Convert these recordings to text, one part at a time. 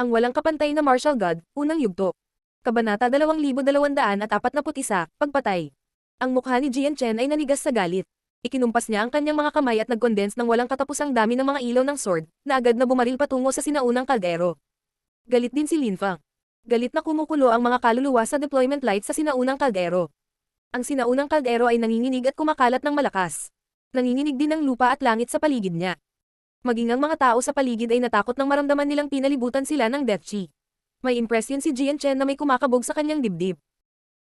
Ang walang kapantay na martial god, unang yugto. Kabanata 2241, Pagpatay. Ang mukha ni Jian Chen ay nanigas sa galit. Ikinumpas niya ang kanyang mga kamay at nag-condense ng walang katapusang dami ng mga ilaw ng sword, na agad na bumaril patungo sa sinaunang kaldero. Galit din si Lin Fang. Galit na kumukulo ang mga kaluluwa sa deployment light sa sinaunang kaldero. Ang sinaunang kaldero ay nanginginig at kumakalat ng malakas. Nanginginig din ang lupa at langit sa paligid niya. Maging ang mga tao sa paligid ay natakot nang maramdaman nilang pinalibutan sila ng death chi. May impresyon si Jian Chen na may kumakabog sa kanyang dibdib.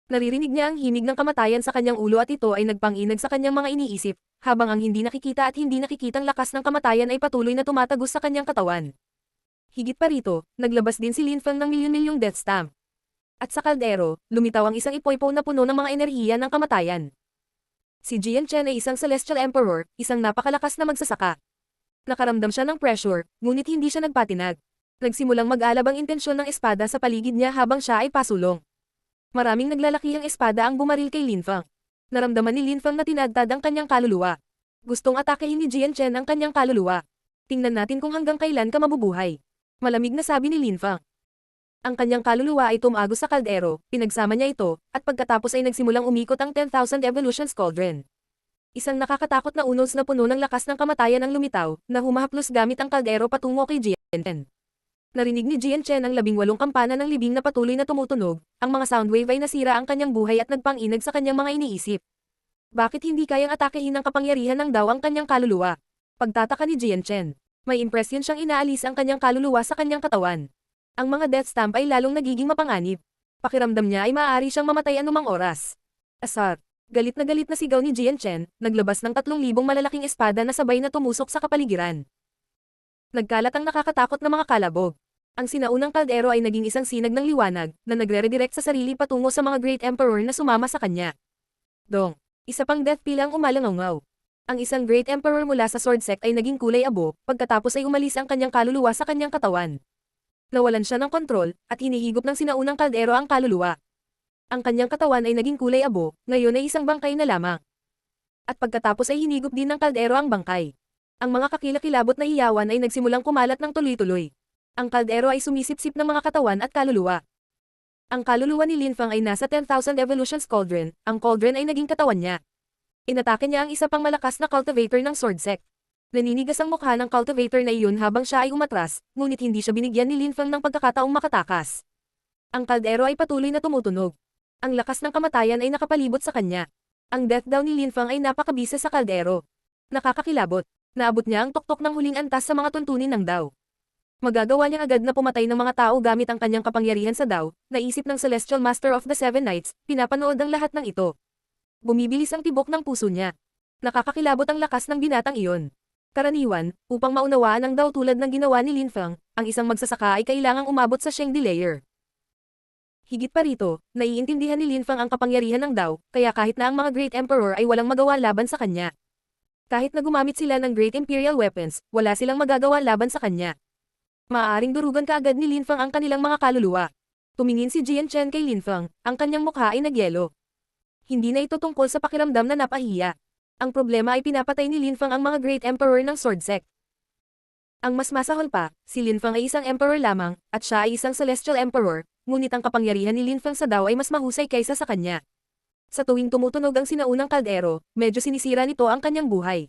Naririnig niya ang himig ng kamatayan sa kanyang ulo at ito ay nagpanginag sa kanyang mga iniisip, habang ang hindi nakikita at hindi nakikitang lakas ng kamatayan ay patuloy na tumatagos sa kanyang katawan. Higit pa rito, naglabas din si Lin Fang ng milyon-milyong death stamp. At sa kaldero, lumitaw ang isang ipoypo na puno ng mga enerhiya ng kamatayan. Si Jian Chen ay isang Celestial Emperor, isang napakalakas na magsasaka. Nakaramdam siya ng pressure, ngunit hindi siya nagpatinag. Nagsimulang mag-alab ang intensyon ng espada sa paligid niya habang siya ay pasulong. Maraming naglalakihang espada ang bumaril kay Lin Fang. Naramdaman ni Lin Fang na tinadtad ang kanyang kaluluwa. Gustong atakehin ni Jian Chen ang kanyang kaluluwa. Tingnan natin kung hanggang kailan ka mabubuhay. Malamig na sabi ni Lin Fang. Ang kanyang kaluluwa ay tumagos sa kaldero, pinagsama niya ito, at pagkatapos ay nagsimulang umikot ang 10,000 Evolutions Cauldron. Isang nakakatakot na unos na puno ng lakas ng kamatayan ang lumitaw, na humahaplos gamit ang kaldero patungo kay Jian Chen. Narinig ni Jian Chen ang 18 kampana ng libing na patuloy na tumutunog, ang mga soundwave ay nasira ang kanyang buhay at nagpanginag sa kanyang mga iniisip. Bakit hindi kayang atakehin ng kapangyarihan ng Dao ang kanyang kaluluwa? Pagtataka ni Jian Chen. May impresyon siyang inaalis ang kanyang kaluluwa sa kanyang katawan. Ang mga death stamp ay lalong nagiging mapanganib. Pakiramdam niya ay maaari siyang mamatay anumang oras. Asar. Galit na sigaw ni Jian Chen, naglabas ng 3,000 malalaking espada na sabay na tumusok sa kapaligiran. Nagkalat ang nakakatakot na mga kalabog. Ang sinaunang kaldero ay naging isang sinag ng liwanag, na nagre-redirect sa sarili patungo sa mga Great Emperor na sumama sa kanya. Dong. Isa pang death pila ang umalangaw. Ang isang Great Emperor mula sa Sword Sect ay naging kulay abo, pagkatapos ay umalis ang kanyang kaluluwa sa kanyang katawan. Nawalan siya ng kontrol, at hinihigop ng sinaunang kaldero ang kaluluwa. Ang kanyang katawan ay naging kulay abo, ngayon ay isang bangkay na lamang. At pagkatapos ay hinigop din ng kaldero ang bangkay. Ang mga kakilakilabot na hiyawan ay nagsimulang kumalat ng tuloy-tuloy. Ang kaldero ay sumisipsip ng mga katawan at kaluluwa. Ang kaluluwa ni Lin Fang ay nasa 10,000 Evolutions Cauldron, ang cauldron ay naging katawan niya. Inatake niya ang isa pang malakas na cultivator ng Sword Sect. Naninigas ang mukha ng cultivator na iyon habang siya ay umatras, ngunit hindi siya binigyan ni Lin Fang ng pagkakataong makatakas. Ang kaldero ay patuloy na tumutunog. Ang lakas ng kamatayan ay nakapalibot sa kanya. Ang death daw ni Lin Fang ay napakabisa sa kaldero. Nakakakilabot. Naabot niya ang tuktok ng huling antas sa mga tuntunin ng Dao. Magagawa niyang agad na pumatay ng mga tao gamit ang kanyang kapangyarihan sa Dao, naisip ng Celestial Master of the Seven Knights, pinapanood ang lahat ng ito. Bumibilis ang tibok ng puso niya. Nakakakilabot ang lakas ng binatang iyon. Karaniwan, upang maunawaan ang Dao tulad ng ginawa ni Lin Fang, ang isang magsasaka ay kailangang umabot sa Shengdi layer. Higit pa rito, naiintindihan ni Lin Fang ang kapangyarihan ng Dao, kaya kahit na ang mga Great Emperor ay walang magawa laban sa kanya. Kahit na gumamit sila ng Great Imperial Weapons, wala silang magagawa laban sa kanya. Maaaring durugan kaagad ni Lin Fang ang kanilang mga kaluluwa. Tumingin si Jian Chen kay Lin Fang, ang kanyang mukha ay nagyelo. Hindi na ito tungkol sa pakiramdam na napahiya. Ang problema ay pinapatay ni Lin Fang ang mga Great Emperor ng Sword Sect. Ang mas masahol pa, si Lin Fang ay isang Emperor lamang, at siya ay isang Celestial Emperor, ngunit ang kapangyarihan ni Lin Fang sa Dao ay mas mahusay kaysa sa kanya. Sa tuwing tumutunog ang sinaunang kaldero, medyo sinisira nito ang kanyang buhay.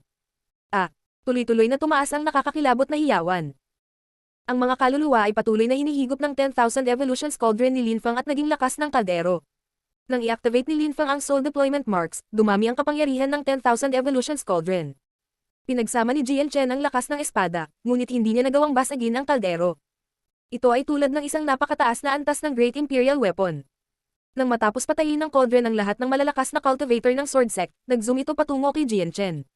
Tuloy-tuloy na tumaas ang nakakakilabot na hiyawan. Ang mga kaluluwa ay patuloy na hinihigop ng 10,000 Evolutions Cauldron ni Lin Fang at naging lakas ng kaldero. Nang i-activate ni Lin Fang ang Soul Deployment Marks, dumami ang kapangyarihan ng 10,000 Evolutions Cauldron. Pinagsama ni Jian Chen ang lakas ng espada, ngunit hindi niya nagawang basagin ang kaldero. Ito ay tulad ng isang napakataas na antas ng Great Imperial Weapon. Nang matapos patayin ng cauldron ang lahat ng malalakas na cultivator ng Sword Sect, nag-zoom ito patungo kay Jian Chen.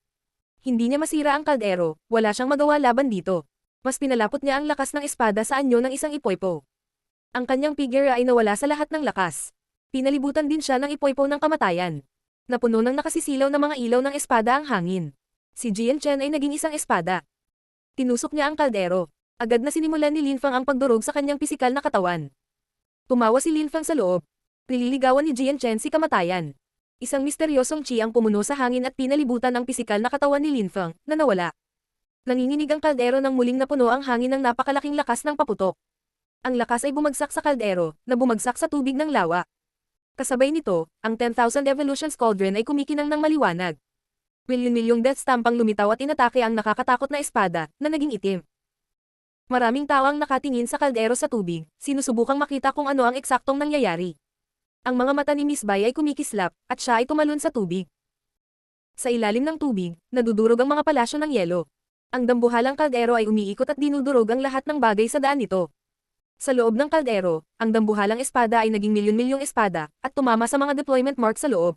Hindi niya masira ang kaldero, wala siyang magawa laban dito. Mas pinalapot niya ang lakas ng espada sa anyo ng isang ipoypo. Ang kanyang figure ay nawala sa lahat ng lakas. Pinalibutan din siya ng ipoypo ng kamatayan. Napuno ng nakasisilaw na mga ilaw ng espada ang hangin. Si Jian Chen ay naging isang espada. Tinusok niya ang kaldero. Agad na sinimulan ni Lin Fang ang pagdurog sa kanyang pisikal na katawan. Tumawa si Lin Fang sa loob. Nililigawan ni Jian Chen si kamatayan. Isang misteryosong chi ang pumuno sa hangin at pinalibutan ang pisikal na katawan ni Lin Fang, na nawala. Nanginginig ang kaldero nang muling napuno ang hangin ng napakalaking lakas ng paputok. Ang lakas ay bumagsak sa kaldero, na bumagsak sa tubig ng lawa. Kasabay nito, ang 10,000 Evolutions Cauldron ay kumikinang ng maliwanag. Milyon-milyong death stamp ang lumitaw at inatake ang nakakatakot na espada, na naging itim. Maraming tao ang nakatingin sa kaldero sa tubig, sinusubukang makita kung ano ang eksaktong nangyayari. Ang mga mata ni Miss Bai ay kumikislap, at siya ay tumalon sa tubig. Sa ilalim ng tubig, nadudurog ang mga palasyo ng yelo. Ang dambuhalang kaldero ay umiikot at dinudurog ang lahat ng bagay sa daan nito. Sa loob ng kaldero, ang dambuhalang espada ay naging milyon-milyong espada, at tumama sa mga deployment mark sa loob.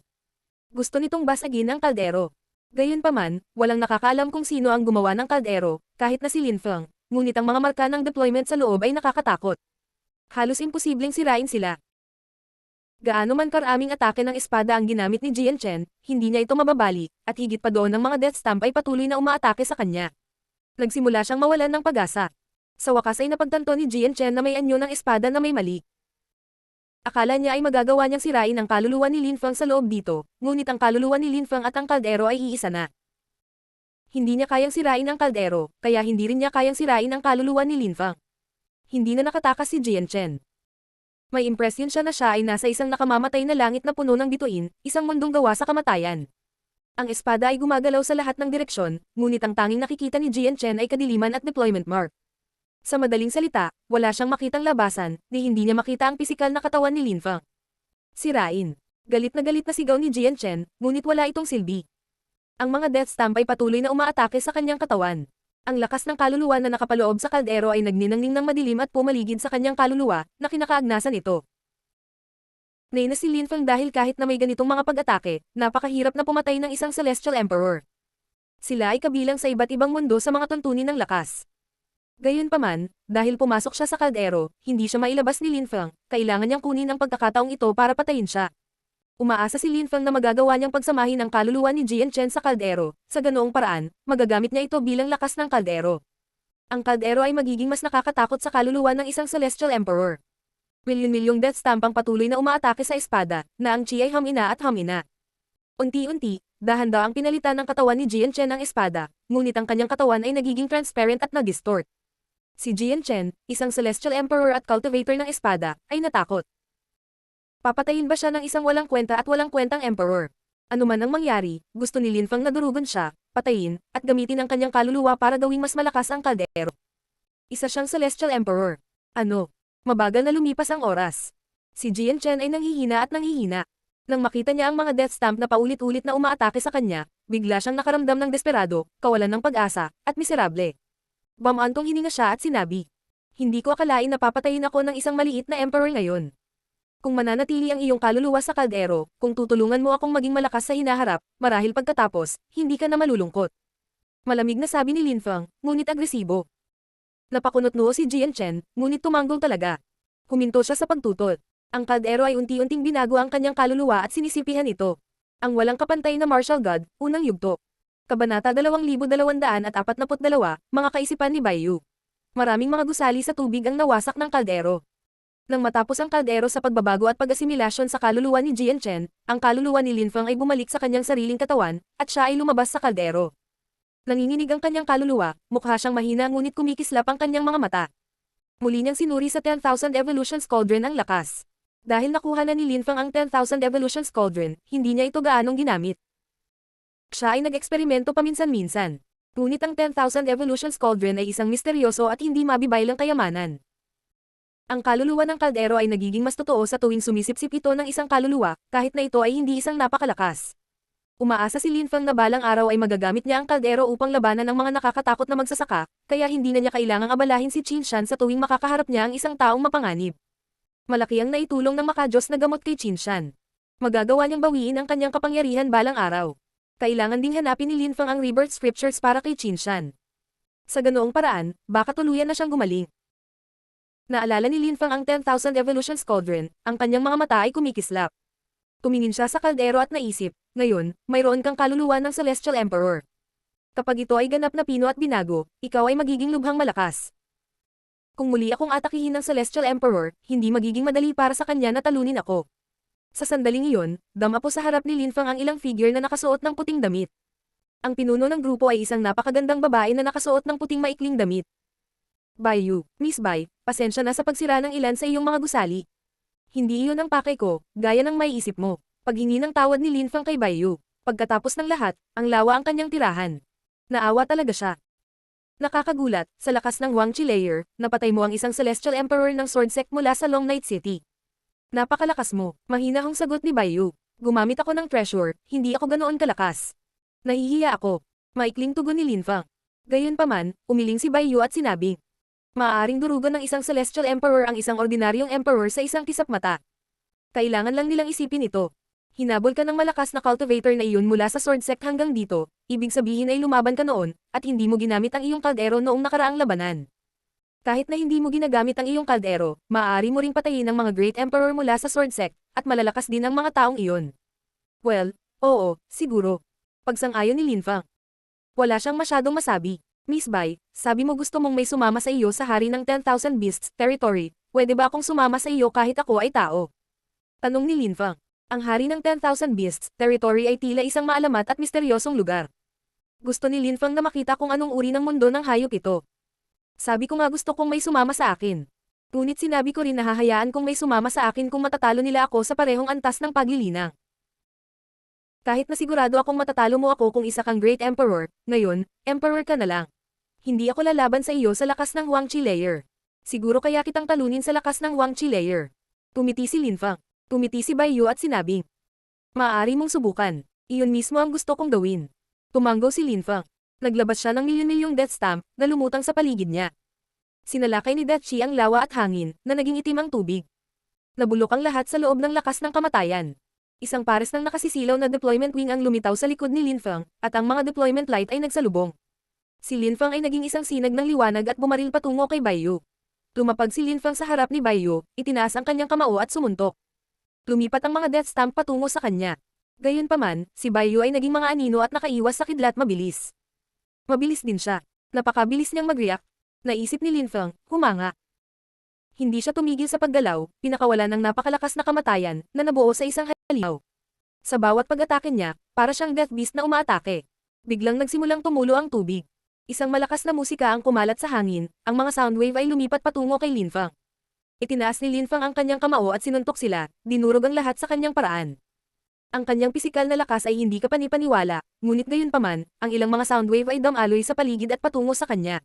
Gusto nitong basagin ang kaldero. Gayunpaman, walang nakakaalam kung sino ang gumawa ng kaldero, kahit na si Lin Feng, ngunit ang mga marka ng deployment sa loob ay nakakatakot. Halos imposibleng sirain sila. Gaano man karaming atake ng espada ang ginamit ni Jian Chen, hindi niya ito mababali, at higit pa doon ng mga death stamp ay patuloy na umaatake sa kanya. Nagsimula siyang mawalan ng pag-asa. Sa wakas ay napagtanto ni Jian Chen na may anyo ng espada na may mali. Akala niya ay magagawa niyang sirain ang kaluluwa ni Lin Feng sa loob dito, ngunit ang kaluluwa ni Lin Feng at ang kaldero ay iisa na. Hindi niya kayang sirain ang kaldero, kaya hindi rin niya kayang sirain ang kaluluwa ni Lin Feng. Hindi na nakatakas si Jian Chen. May impresyon siya na siya ay nasa isang nakamamatay na langit na puno ng bituin, isang mundong gawa sa kamatayan. Ang espada ay gumagalaw sa lahat ng direksyon, ngunit ang tanging nakikita ni Jian Chen ay kadiliman at deployment mark. Sa madaling salita, wala siyang makitang labasan, ni hindi niya makita ang pisikal na katawan ni Lin Feng. Sirain. Galit na sigaw ni Jian Chen, ngunit wala itong silbi. Ang mga death stamp ay patuloy na umaatake sa kanyang katawan. Ang lakas ng kaluluwa na nakapaloob sa kaldero ay nagninangning ng madilim at pumaligid sa kanyang kaluluwa, na kinakaagnasan ito. Nay na si Lin Feng dahil kahit na may ganitong mga pag-atake, napakahirap na pumatay ng isang Celestial Emperor. Sila ay kabilang sa iba't ibang mundo sa mga tuntunin ng lakas. Gayunpaman, dahil pumasok siya sa kaldero, hindi siya mailabas ni Lin Feng, kailangan niyang kunin ang pagkakataong ito para patayin siya. Umaasa si Lin Feng na magagawa niyang pagsamahin ang kaluluwa ni Jian Chen sa kaldero, sa ganoong paraan, magagamit niya ito bilang lakas ng kaldero. Ang kaldero ay magiging mas nakakatakot sa kaluluwa ng isang Celestial Emperor. Milyon-milyong death stamp ang patuloy na umaatake sa espada, na ang chi ay hamina at hamina. Unti-unti, dahan-dahan ang pinalitan ng katawan ni Jian Chen ang espada, ngunit ang kanyang katawan ay nagiging transparent at nag-distort. Si Jian Chen, isang Celestial Emperor at cultivator ng espada, ay natakot. Papatayin ba siya ng isang walang kwenta at walang kwentang emperor? Ano man ang mangyari, gusto ni Lin Feng na durugon siya, patayin, at gamitin ang kanyang kaluluwa para gawing mas malakas ang kaldero. Isa siyang Celestial Emperor. Ano? Mabagal na lumipas ang oras. Si Jian Chen ay nanghihina at nanghihina. Nang makita niya ang mga death stamp na paulit-ulit na umaatake sa kanya, bigla siyang nakaramdam ng desperado, kawalan ng pag-asa, at miserable. Bamantong hininga siya at sinabi, "Hindi ko akalain na papatayin ako ng isang maliit na emperor ngayon. Kung mananatili ang iyong kaluluwa sa kaldero, kung tutulungan mo akong maging malakas sa hinaharap, marahil pagkatapos, hindi ka na malulungkot." Malamig na sabi ni Lin Feng, ngunit agresibo. Napakunot-noo si Jian Chen, ngunit tumanggol talaga. Huminto siya sa pagtutol. Ang kaldero ay unti-unting binago ang kanyang kaluluwa at sinisipihan ito. Ang walang kapantay na martial god, unang yugto. Kabanata 2242, mga kaisipan ni Baiyu. Maraming mga gusali sa tubig ang nawasak ng kaldero. Nang matapos ang kaldero sa pagbabago at pag-asimilasyon sa kaluluwa ni Jian Chen, ang kaluluwa ni Lin Feng ay bumalik sa kanyang sariling katawan, at siya ay lumabas sa kaldero. Nanginginig ang kanyang kaluluwa, mukha siyang mahina ngunit kumikislap ang kanyang mga mata. Muli niyang sinuri sa 10,000 Evolutions Cauldron ang lakas. Dahil nakuha na ni Lin Feng ang 10,000 Evolutions Cauldron, hindi niya ito gaanong ginamit. Siya ay nag-eksperimento paminsan-minsan. Ngunit ang 10,000 Evolutions Cauldron ay isang misteryoso at hindi mabibaylang kayamanan. Ang kaluluwa ng kaldero ay nagiging mas totoo sa tuwing sumisipsip ito ng isang kaluluwa, kahit na ito ay hindi isang napakalakas. Umaasa si Lin Feng na balang araw ay magagamit niya ang kaldero upang labanan ng mga nakakatakot na magsasaka, kaya hindi na niya kailangang abalahin si Qin Shan sa tuwing makakaharap niya ang isang taong mapanganib. Malaki ang naitulong ng makajos na gamot kay Qin Shan. Magagawa niyang bawiin ang kanyang kapangyarihan balang araw. Kailangan ding hanapin ni Lin Feng ang rebirth scriptures para kay Qin Shan. Sa ganoong paraan, baka tuluyan na siyang gumaling. Naalala ni Lin Feng ang 10,000 Evolutions Cauldron, ang kanyang mga mata ay kumikislap. Tumingin siya sa kaldero at naisip, ngayon, mayroon kang kaluluwa ng Celestial Emperor. Kapag ito ay ganap na pino at binago, ikaw ay magiging lubhang malakas. Kung muli akong atakihin ng Celestial Emperor, hindi magiging madali para sa kanya na talunin ako. Sa sandaling iyon, dama po sa harap ni Lin Feng ang ilang figure na nakasuot ng puting damit. Ang pinuno ng grupo ay isang napakagandang babae na nakasuot ng puting maikling damit. Baiyu, Miss Bai, pasensya na sa pagsira ng ilan sa iyong mga gusali. Hindi iyon ang pakay ko, gaya ng may isip mo. Paghingi ng tawad ni Lin Fang kay Baiyu. Pagkatapos ng lahat, ang lawa ang kanyang tirahan. Naawa talaga siya. Nakakagulat, sa lakas ng Huang Chi layer, napatay mo ang isang Celestial Emperor ng Sword Sect mula sa Long Night City. Napakalakas mo, mahina ang sagot ni Baiyu. Gumamit ako ng treasure, hindi ako ganoon kalakas. Nahihiya ako. Maikling tugon ni Lin Fang. Gayunpaman, umiling si Baiyu at sinabi. Maaaring durugan ng isang Celestial Emperor ang isang ordinaryong Emperor sa isang kisap mata. Kailangan lang nilang isipin ito. Hinabol ka ng malakas na cultivator na iyon mula sa Sword Sect hanggang dito, ibig sabihin ay lumaban ka noon, at hindi mo ginamit ang iyong kaldero noong nakaraang labanan. Kahit na hindi mo ginagamit ang iyong kaldero, maaari mo ring patayin ang mga Great Emperor mula sa Sword Sect, at malalakas din ang mga taong iyon. Well, oo, siguro. Pagsang-ayon ni Lin Fang. Wala siyang masyadong masabi. Miss Bai, sabi mo gusto mong may sumama sa iyo sa hari ng 10,000 Beasts Territory, pwede ba akong sumama sa iyo kahit ako ay tao? Tanong ni Lin Fang. Ang hari ng 10,000 Beasts Territory ay tila isang maalamat at misteryosong lugar. Gusto ni Lin Fang na makita kung anong uri ng mundo ng hayop ito. Sabi ko nga gusto kong may sumama sa akin. Ngunit sinabi ko rin na hahayaan kong may sumama sa akin kung matatalo nila ako sa parehong antas ng paglilinang. Kahit na sigurado akong matatalo mo ako kung isa kang Great Emperor, ngayon, Emperor ka na lang. Hindi ako lalaban sa iyo sa lakas ng Huang Chi layer. Siguro kaya kitang talunin sa lakas ng Huang Chi layer. Tumiti si Lin Fang. Tumiti si Baiyu at sinabing. Maaari mong subukan. Iyon mismo ang gusto kong gawin. Tumanggo si Lin Fang. Naglabas siya ng milyon-milyong death stamp na lumutang sa paligid niya. Sinalakay ni Death Chi ang lawa at hangin na naging itim ang tubig. Nabulok ang lahat sa loob ng lakas ng kamatayan. Isang pares ng nakasisilaw na deployment wing ang lumitaw sa likod ni Lin Fang at ang mga deployment light ay nagsalubong. Si Lin Fang ay naging isang sinag ng liwanag at bumaril patungo kay Baiyu. Lumapag si Lin Fang sa harap ni Baiyu, itinaas ang kanyang kamao at sumuntok. Lumipat ang mga death stamp patungo sa kanya. Gayunpaman, si Baiyu ay naging mga anino at nakaiwas sa kidlat mabilis. Mabilis din siya. Napakabilis niyang mag-react. Naisip ni Lin Fang, humanga. Hindi siya tumigil sa paggalaw, pinakawala ng napakalakas na kamatayan na nabuo sa isang halimaw. Sa bawat pag-atake niya, para siyang death beast na umaatake. Biglang nagsimulang tumulo ang tubig. Isang malakas na musika ang kumalat sa hangin, ang mga soundwave ay lumipat patungo kay Lin Fang. Itinaas ni Lin Fang ang kanyang kamao at sinuntok sila, dinurog ang lahat sa kanyang paraan. Ang kanyang pisikal na lakas ay hindi kapani-paniwala, ngunit gayunpaman, ang ilang mga soundwave ay damaloy sa paligid at patungo sa kanya.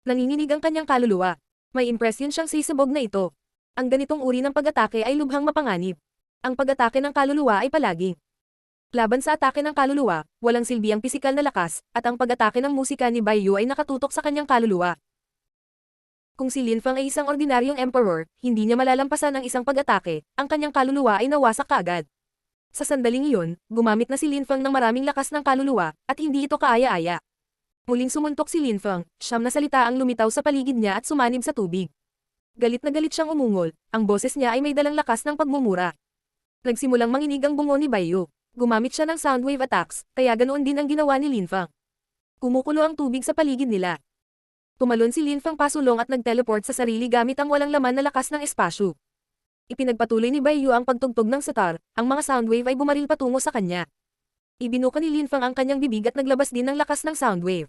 Nanginginig ang kanyang kaluluwa. May impresyon siyang sisabog na ito. Ang ganitong uri ng pag-atake ay lubhang mapanganib. Ang pag-atake ng kaluluwa ay palaging laban sa atake ng kaluluwa, walang silbi ang pisikal na lakas, at ang pag-atake ng musika ni Baiyu ay nakatutok sa kanyang kaluluwa. Kung si Lin Fang ay isang ordinaryong emperor, hindi niya malalampasan ang isang pag-atake, ang kanyang kaluluwa ay nawasak kaagad. Sa sandaling iyon, gumamit na si Lin Fang ng maraming lakas ng kaluluwa, at hindi ito kaaya-aya. Muling sumuntok si Lin Fang, siyam na salita ang lumitaw sa paligid niya at sumanib sa tubig. Galit na galit siyang umungol, ang boses niya ay may dalang lakas ng pagmumura. Nagsimulang manginig ang bungo ni Baiyu. Gumamit siya ng soundwave attacks, kaya ganoon din ang ginawa ni Lin Fang. Kumukulo ang tubig sa paligid nila. Tumalon si Lin Fang pasulong at nag-teleport sa sarili gamit ang walang laman na lakas ng espasyo. Ipinagpatuloy ni Baiyu ang pagtugtog ng sitar, ang mga soundwave ay bumaril patungo sa kanya. Ibinuka ni Lin Fang ang kanyang bibig at naglabas din ng lakas ng soundwave.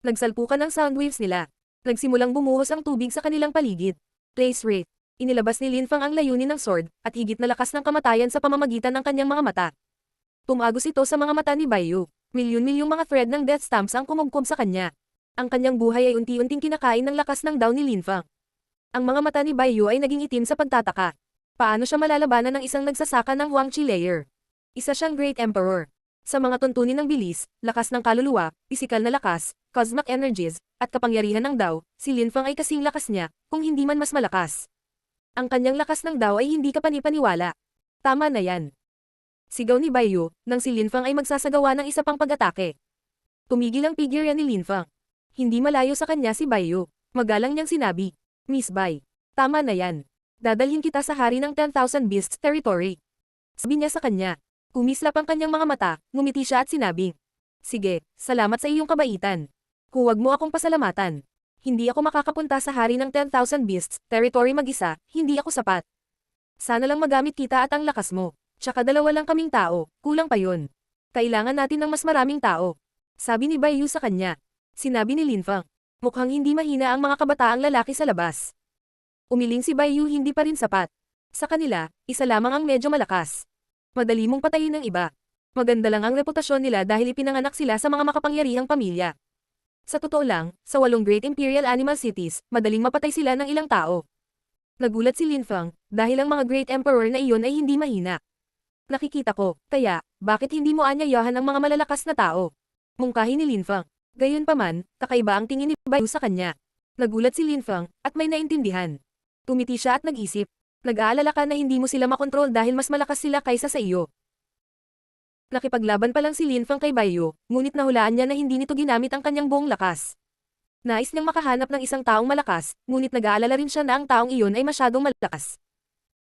Nagsalpukan ang soundwaves nila. Nagsimulang bumuhos ang tubig sa kanilang paligid. Place rate. Inilabas ni Lin Fang ang layunin ng sword, at higit na lakas ng kamatayan sa pamamagitan ng kanyang mga mata. Tumagos ito sa mga mata ni Baiyu. Milyon-milyong mga thread ng death stamps ang kumugkob sa kanya. Ang kanyang buhay ay unti-unting kinakain ng lakas ng daw ni Lin Fang. Ang mga mata ni Baiyu ay naging itim sa pagtataka. Paano siya malalabanan ng isang nagsasaka ng Huang Chi layer? Isa siyang Great Emperor. Sa mga tuntunin ng bilis, lakas ng kaluluwa, pisikal na lakas, cosmic energies, at kapangyarihan ng Dao, si Lin Fang ay kasing lakas niya, kung hindi man mas malakas. Ang kanyang lakas ng Dao ay hindi kapani-paniwala. Tama na yan. Sigaw ni Baiyu, nang si Lin Fang ay magsasagawa ng isa pang pag-atake. Tumigil ang figure ni Lin Fang. Hindi malayo sa kanya si Baiyu. Magalang niyang sinabi, Miss Bai, tama na yan. Dadalhin kita sa hari ng 10,000 Beasts Territory. Sabi niya sa kanya. Kumislap ang kanyang mga mata, ngumiti siya at sinabi, sige, salamat sa iyong kabaitan. Huwag mo akong pasalamatan. Hindi ako makakapunta sa hari ng 10,000 Beasts Territory mag-isa, hindi ako sapat. Sana lang magamit kita at ang lakas mo. Tsaka dalawa lang kaming tao, kulang pa yun. Kailangan natin ng mas maraming tao. Sabi ni Baiyu sa kanya. Sinabi ni Lin Fang. Mukhang hindi mahina ang mga kabataang lalaki sa labas. Umiling si Bai Yu hindi pa rin sapat. Sa kanila, isa lamang ang medyo malakas. Madali mong patayin ng iba. Maganda lang ang reputasyon nila dahil ipinanganak sila sa mga makapangyarihang pamilya. Sa totoo lang, sa 8 Great Imperial Animal Cities, madaling mapatay sila ng ilang tao. Nagulat si Lin Feng, dahil ang mga Great Emperor na iyon ay hindi mahina. Nakikita ko, kaya, bakit hindi mo anyayahan ang mga malalakas na tao? Mungkahi ni Lin Feng. Gayunpaman, kakaiba ang tingin ni Bai Yu sa kanya. Nagulat si Lin Feng, at may naintindihan. Tumiti siya at nag-isip. Nag-aalala ka na hindi mo sila makontrol dahil mas malakas sila kaysa sa iyo. Nakipaglaban pa lang si Lin Feng kay Bai Yu, ngunit nahulaan niya na hindi nito ginamit ang kanyang buong lakas. Nais niyang makahanap ng isang taong malakas, ngunit nag-aalala rin siya na ang taong iyon ay masyadong malakas.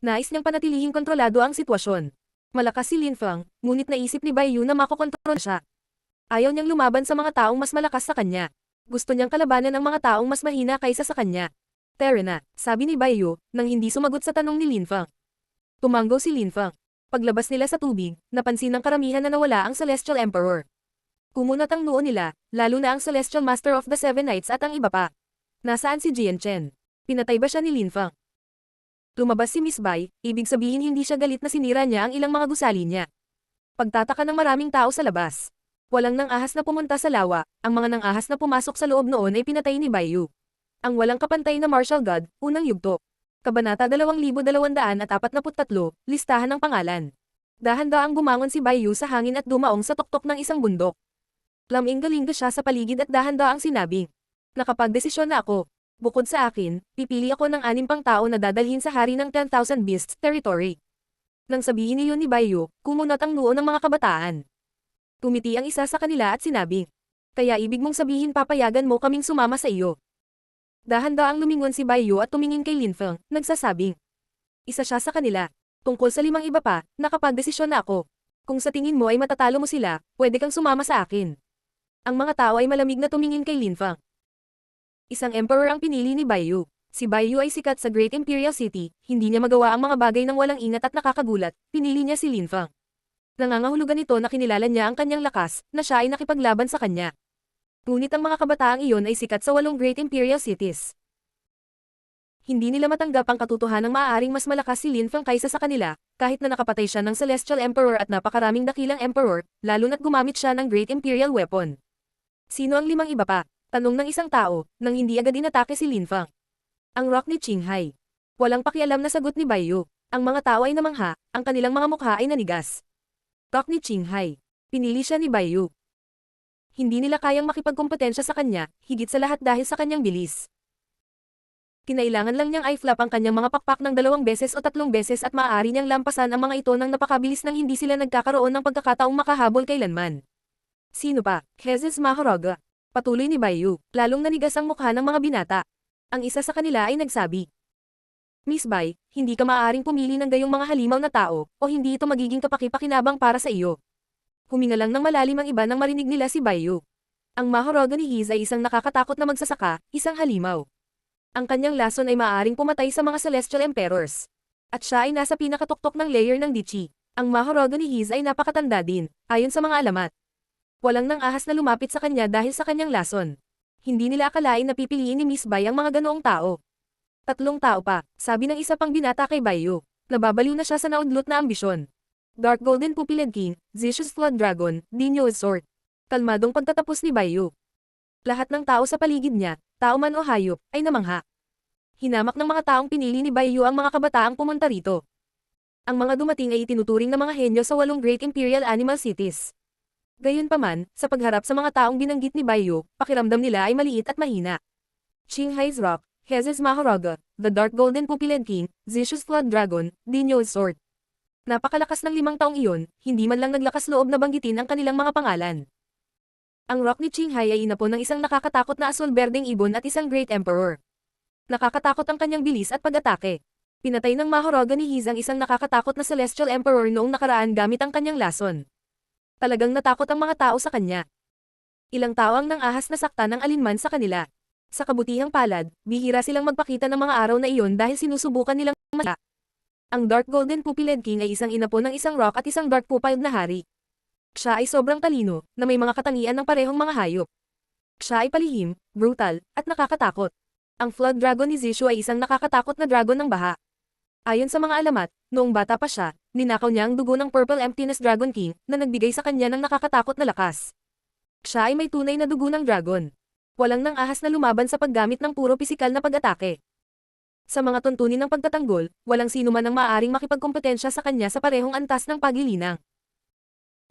Nais niyang panatilihing kontrolado ang sitwasyon. Malakas si Lin Feng, ngunit naisip ni Bai Yu na makokontrol siya. Ayaw niyang lumaban sa mga taong mas malakas sa kanya. Gusto niyang kalabanan ang mga taong mas mahina kaysa sa kanya. Tara na, sabi ni Bai Yu, nang hindi sumagot sa tanong ni Lin Feng. Tumanggo si Lin Feng. Paglabas nila sa tubig, napansin ng karamihan na nawala ang Celestial Emperor. Kumunot ang noo nila, lalo na ang Celestial Master of the Seven Knights at ang iba pa. Nasaan si Jian Chen? Pinatay ba siya ni Lin Feng? Lumabas si Miss Bai, ibig sabihin hindi siya galit na sinira niya ang ilang mga gusali niya. Pagtataka ng maraming tao sa labas. Walang nang ahas na pumunta sa lawa, ang mga nang ahas na pumasok sa loob noon ay pinatay ni Bai Yu. Ang walang kapantay na martial god, unang yugto. Kabanata 2243, listahan ng pangalan. Dahan-daang bumangon si Bai Yu sa hangin at dumaong sa tuktok ng isang bundok. Laming-galinga siya sa paligid at dahan-daang sinabing, nakapagdesisyon na ako. Bukod sa akin, pipili ako ng 6 pang tao na dadalhin sa hari ng 10,000 Beasts Territory. Nang sabihin niyon ni Bai Yu, kumunot ang noo ng mga kabataan. Tumiti ang isa sa kanila at sinabi, kaya ibig mong sabihin papayagan mo kaming sumama sa iyo. Dahan-daang lumingon si Bai Yu at tumingin kay Lin Feng, nagsasabing, isa siya sa kanila. Tungkol sa 5 iba pa, nakapagdesisyon na ako. Kung sa tingin mo ay matatalo mo sila, pwede kang sumama sa akin. Ang mga tao ay malamig na tumingin kay Lin Feng. Isang emperor ang pinili ni Bai Yu. Si Bai Yu ay sikat sa Great Imperial City, hindi niya magawa ang mga bagay ng walang ingat at nakakagulat, pinili niya si Lin Feng. Nangangahulugan ito na kinilala niya ang kanyang lakas, na siya ay nakipaglaban sa kanya. Ngunit ang mga kabataang iyon ay sikat sa 8 Great Imperial Cities. Hindi nila matanggap ang katotohanang maaaring mas malakas si Lin Feng kaysa sa kanila, kahit na nakapatay siya ng Celestial Emperor at napakaraming dakilang Emperor, lalo na't gumamit siya ng Great Imperial Weapon. Sino ang 5 iba pa? Tanong ng isang tao, nang hindi agad inatake si Lin Feng. Ang rock ni Qinghai. Walang pakialam na sagot ni Bai Yu. Ang mga tao ay namangha, ang kanilang mga mukha ay nanigas. Rock ni Qinghai. Pinili siya ni Bai Yu. Hindi nila kayang makipagkompetensya sa kanya, higit sa lahat dahil sa kanyang bilis. Kinailangan lang niyang i-flap ang kanyang mga pakpak ng 2 beses o 3 beses at maaari niyang lampasan ang mga ito ng napakabilis nang hindi sila nagkakaroon ng pagkakataong makahabol kailanman. Sino pa? Hezes Maharaga. Patuloy ni Bai Yu, lalong nanigas ang mukha ng mga binata. Ang isa sa kanila ay nagsabi, Miss Bai, hindi ka maaaring pumili ng gayong mga halimaw na tao, o hindi ito magiging kapaki-pakinabang para sa iyo. Huminga lang ng malalim ang iba nang marinig nila si Bai Yu. Ang Maharaga ni Hiz ay isang nakakatakot na magsasaka, isang halimaw. Ang kanyang lason ay maaaring pumatay sa mga Celestial Emperors. At siya ay nasa pinakatuktok ng layer ng Dichi. Ang Maharaga ni Hiz ay napakatanda din, ayon sa mga alamat. Walang nang ahas na lumapit sa kanya dahil sa kanyang lason. Hindi nila akalain na pipiliin ni Miss Bai ang mga ganoong tao. 3 tao pa, sabi ng isa pang binata kay Bai Yu. Nababaliw na siya sa naudlot na ambisyon. Dark Golden Pupiled King, Zicious Flood Dragon, Dinyo's Sword. Kalmadong pagtatapos ni Bai Yu. Lahat ng tao sa paligid niya, tao man o hayop, ay namangha. Hinamak ng mga taong pinili ni Bai Yu ang mga kabataang pumunta rito. Ang mga dumating ay itinuturing na mga henyo sa 8 Great Imperial Animal Cities. Gayunpaman, sa pagharap sa mga taong binanggit ni Bai Yu, pakiramdam nila ay maliit at mahina. Qinghai's Rock, Hezes Maharaga, The Dark Golden Pupiled King, Zicious Flood Dragon, Dinyo's Sword. Napakalakas ng 5 taong iyon, hindi man lang naglakas loob na banggitin ang kanilang mga pangalan. Ang rock ni Qinghai ay inapon ng isang nakakatakot na asul-berdeng ibon at isang Great Emperor. Nakakatakot ang kanyang bilis at pag-atake. Pinatay ng Maharaga ni Hiz ang isang nakakatakot na Celestial Emperor noong nakaraan gamit ang kanyang lason. Talagang natakot ang mga tao sa kanya. Ilang tao ang nang ahas na sakta ng alinman sa kanila. Sa kabutihang palad, bihira silang magpakita ng mga araw na iyon dahil sinusubukan nilang mala. Ang Dark Golden Pupiled King ay isang inapo ng isang rock at isang dark pupiled na hari. Siya ay sobrang talino, na may mga katangian ng parehong mga hayop. Siya ay palihim, brutal, at nakakatakot. Ang Flood Dragon ni Zishu ay isang nakakatakot na dragon ng baha. Ayon sa mga alamat, noong bata pa siya, ninakaw niya ang dugo ng Purple Emptiness Dragon King na nagbigay sa kanya ng nakakatakot na lakas. Siya ay may tunay na dugo ng dragon. Walang nang ahas na lumaban sa paggamit ng puro pisikal na pag-atake. Sa mga tuntunin ng pagtatanggol, walang sino man ang maaaring makipagkompetensya sa kanya sa parehong antas ng pagilinang.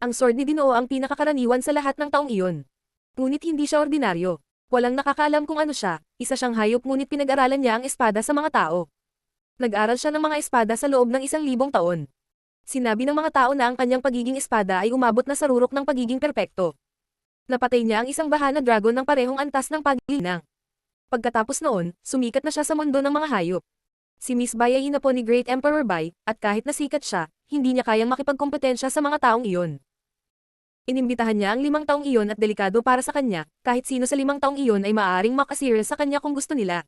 Ang sword ni Dinoo ang pinakakaraniwan sa lahat ng taong iyon. Ngunit hindi siya ordinaryo. Walang nakakaalam kung ano siya, isa siyang hayop ngunit pinag-aralan niya ang espada sa mga tao. Nag-aral siya ng mga espada sa loob ng 1,000 taon. Sinabi ng mga tao na ang kanyang pagiging espada ay umabot na sa rurok ng pagiging perpekto. Napatay niya ang isang baha na dragon ng parehong antas ng pagilinang. Pagkatapos noon, sumikat na siya sa mundo ng mga hayop. Si Miss Bai ay inapo ni Great Emperor Bai, at kahit nasikat siya, hindi niya kayang makipagkompetensya sa mga taong iyon. Inimbitahan niya ang 5 taong iyon at delikado para sa kanya, kahit sino sa 5 taong iyon ay maaaring makasira sa kanya kung gusto nila.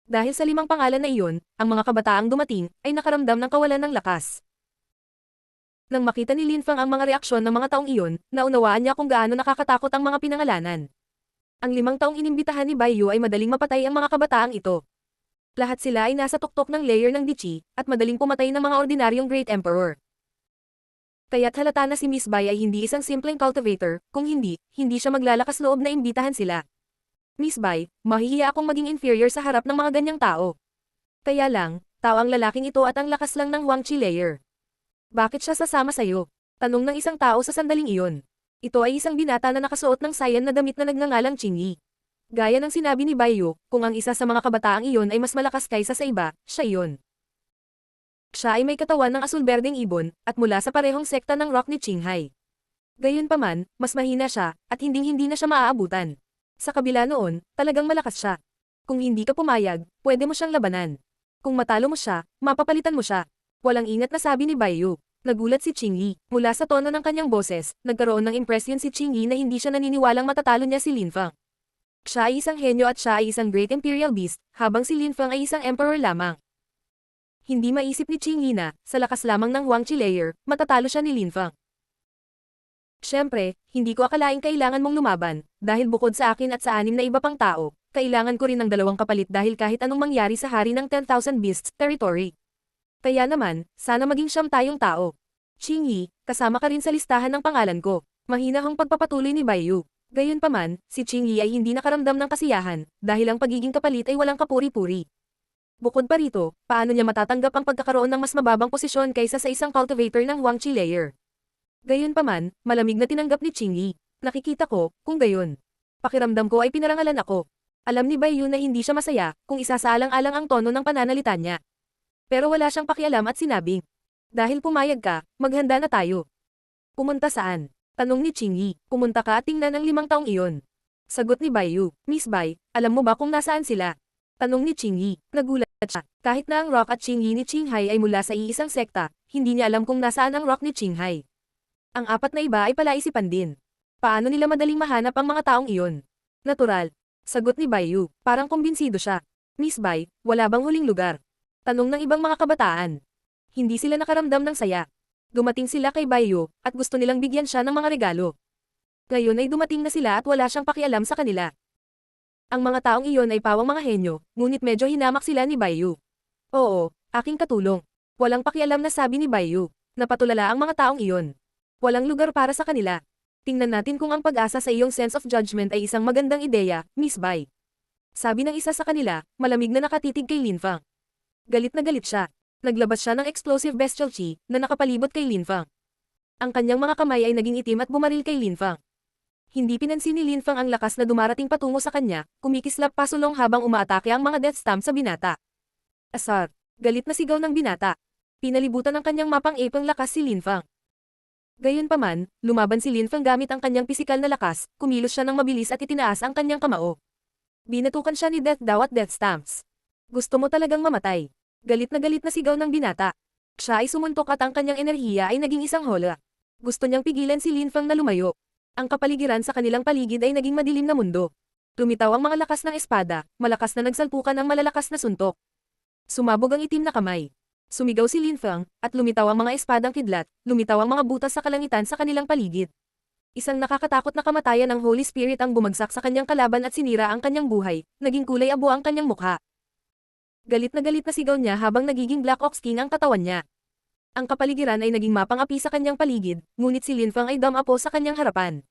Dahil sa 5 pangalan na iyon, ang mga kabataang dumating ay nakaramdam ng kawalan ng lakas. Nang makita ni Lin Fang ang mga reaksyon ng mga taong iyon, naunawaan niya kung gaano nakakatakot ang mga pinangalanan. Ang 5 taong inimbitahan ni Bai Yu ay madaling mapatay ang mga kabataang ito. Lahat sila ay nasa tuktok ng layer ng Dichi, at madaling pumatay ng mga ordinaryong Great Emperor. Kaya't halata na si Miss Bai ay hindi isang simpleng cultivator, kung hindi siya maglalakas loob na imbitahan sila. Miss Bai, mahihiya akong maging inferior sa harap ng mga ganyang tao. Kaya lang, tao ang lalaking ito at ang lakas lang ng Huangqi layer. Bakit siya sasama sa'yo? Tanong ng isang tao sa sandaling iyon. Ito ay isang binata na nakasuot ng sayan na damit na nagngangalang Qingyi. Gaya ng sinabi ni Bai Yu, kung ang isa sa mga kabataang iyon ay mas malakas kaysa sa iba, siya iyon. Siya ay may katawan ng asul-berdeng ibon, at mula sa parehong sekta ng rock ni Qinghai. Gayunpaman, mas mahina siya, at hinding-hindi na siya maaabutan. Sa kabila noon, talagang malakas siya. Kung hindi ka pumayag, pwede mo siyang labanan. Kung matalo mo siya, mapapalitan mo siya. Walang ingat na sabi ni Bai Yu. Nagulat si Qingyi. Mula sa tono ng kanyang boses, nagkaroon ng impresyon si Qingyi na hindi siya naniniwalang matatalo niya si Lin Fang. Siya ay isang henyo at siya ay isang Great Imperial Beast, habang si Lin Fang ay isang Emperor lamang. Hindi maisip ni Qingyi na, sa lakas lamang ng Huangqi layer, matatalo siya ni Lin Fang. Siyempre, hindi ko akalaing kailangan mong lumaban, dahil bukod sa akin at sa 6 na iba pang tao, kailangan ko rin ng 2 kapalit dahil kahit anong mangyari sa hari ng 10,000 Beasts territory. Kaya naman, sana maging 9 tayong tao. Qingyi, kasama ka rin sa listahan ng pangalan ko. Mahinahong pagpapatuloy ni Bai Yu. Gayunpaman, si Qingyi ay hindi nakaramdam ng kasiyahan, dahil ang pagiging kapalit ay walang kapuri-puri. Bukod pa rito, paano niya matatanggap ang pagkakaroon ng mas mababang posisyon kaysa sa isang cultivator ng Huangqi layer? Gayunpaman, malamig na tinanggap ni Qingyi. Nakikita ko, kung gayon. Pakiramdam ko ay pinarangalan ako. Alam ni Bai Yu na hindi siya masaya, kung isasaalang-alang ang tono ng pananalita niya. Pero wala siyang pakialam at sinabing, dahil pumayag ka, maghanda na tayo. Pumunta saan? Tanong ni Qingyi. Pumunta ka at tingnan ang 5 taong iyon. Sagot ni Bai Yu. Miss Bai, alam mo ba kung nasaan sila? Tanong ni Qingyi. Nagulat siya. Kahit na ang rock at Qingyi ni Qinghai ay mula sa iisang sekta, hindi niya alam kung nasaan ang rock ni Qinghai. Ang 4 na iba ay palaisipan din. Paano nila madaling mahanap ang mga taong iyon? Natural. Sagot ni Bai Yu. Parang kumbinsido siya. Miss Bai, wala bang huling lugar? Tanong ng ibang mga kabataan. Hindi sila nakaramdam ng saya. Dumating sila kay Bai Yu, at gusto nilang bigyan siya ng mga regalo. Ngayon ay dumating na sila at wala siyang pakialam sa kanila. Ang mga taong iyon ay pawang mga henyo, ngunit medyo hinamak sila ni Bai Yu. Oo, aking katulong. Walang pakialam na sabi ni Bai Yu. Napatulala ang mga taong iyon. Walang lugar para sa kanila. Tingnan natin kung ang pag-asa sa iyong sense of judgment ay isang magandang ideya, Miss Bai. Sabi ng isa sa kanila, malamig na nakatitig kay Lin Fang. Galit na galit siya. Naglabas siya ng explosive bestial chi na nakapalibot kay Lin Fang. Ang kanyang mga kamay ay naging itim at bumaril kay Lin Fang. Hindi pinansin ni Lin Fang ang lakas na dumarating patungo sa kanya, kumikislap pasulong habang umaatake ang mga death stamp sa binata. Asar. Galit na sigaw ng binata. Pinalibutan ng kanyang mapang-ipang lakas si Lin Fang. Gayunpaman, lumaban si Lin Fang gamit ang kanyang pisikal na lakas, kumilos siya ng mabilis at itinaas ang kanyang kamao. Binatukan siya ni Death Daw at Death Stamps. Gusto mo talagang mamatay. Galit na sigaw ng binata. Siya ay sumuntok at ang kanyang enerhiya ay naging isang hola. Gusto niyang pigilan si Lin Fang na lumayo. Ang kapaligiran sa kanilang paligid ay naging madilim na mundo. Lumitaw ang mga lakas ng espada, malakas na nagsalpukan ang malalakas na suntok. Sumabog ang itim na kamay. Sumigaw si Lin Fang, at lumitaw ang mga espadang kidlat, lumitaw ang mga butas sa kalangitan sa kanilang paligid. Isang nakakatakot na kamatayan ng Holy Spirit ang bumagsak sa kanyang kalaban at sinira ang kanyang buhay, naging kulay abo ang kanyang mukha. Galit na sigaw niya habang nagiging Black Ox King ang katawan niya. Ang kapaligiran ay naging mapang-api sa kanyang paligid, ngunit si Lin Fang ay damapo sa kanyang harapan.